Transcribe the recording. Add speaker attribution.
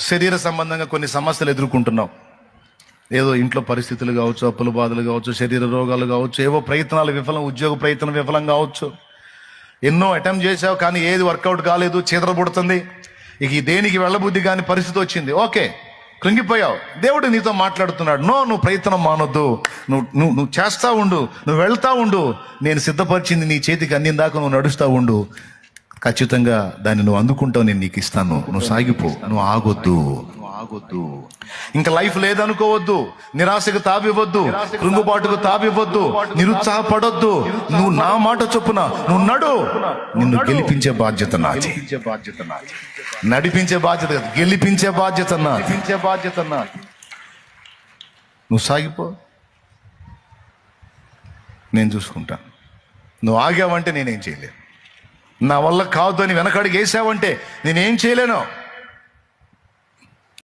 Speaker 1: శరీర సంబంధంగా కొన్ని సమస్యలు ఎదుర్కొంటున్నావు. ఏదో ఇంట్లో పరిస్థితులు కావచ్చు, అప్పుల బాధలు కావచ్చు, శరీర రోగాలు కావచ్చు, ఏవో ప్రయత్నాలు విఫలం, ఉద్యోగ ప్రయత్నం విఫలం కావచ్చు. ఎన్నో అటెంప్ట్ చేసావు కానీ ఏది వర్కౌట్ కాలేదు, చీదర పుడుతుంది. ఇక ఈ దేనికి వెళ్ళబుద్ధి కాని పరిస్థితి వచ్చింది. ఓకే, కృంగిపోయావు. దేవుడు నీతో మాట్లాడుతున్నాడు. నువ్వు ప్రయత్నం మానొద్దు, నువ్వు చేస్తా ఉండు, నువ్వు వెళ్తా ఉండు. నేను సిద్ధపరిచింది నీ చేతికి అందిందాకా నువ్వు నడుస్తూ ఉండు. ఖచ్చితంగా దాన్ని నువ్వు అందుకుంటావు, నేను నీకు ఇస్తాను. నువ్వు సాగిపో, నువ్వు ఆగొద్దు. ఇంకా లైఫ్ లేదనుకోవద్దు, నిరాశకు తావివ్వద్దు, కృంగుబాటుకు తావివ్వద్దు, నిరుత్సాహపడొద్దు. నువ్వు నా మాట చొప్పున నువ్వు నడు. నిన్ను గెలిపించే బాధ్యత నాది, నడిపించే బాధ్యత, గెలిపించే బాధ్యత నాది. నువ్వు సాగిపో, నేను చూసుకుంటా. నువ్వు ఆగావంటే నేనేం చేయలేను. నా వల్ల కాదు అని వెనకడుగు వేసావంటే నేనేం చేయలేను.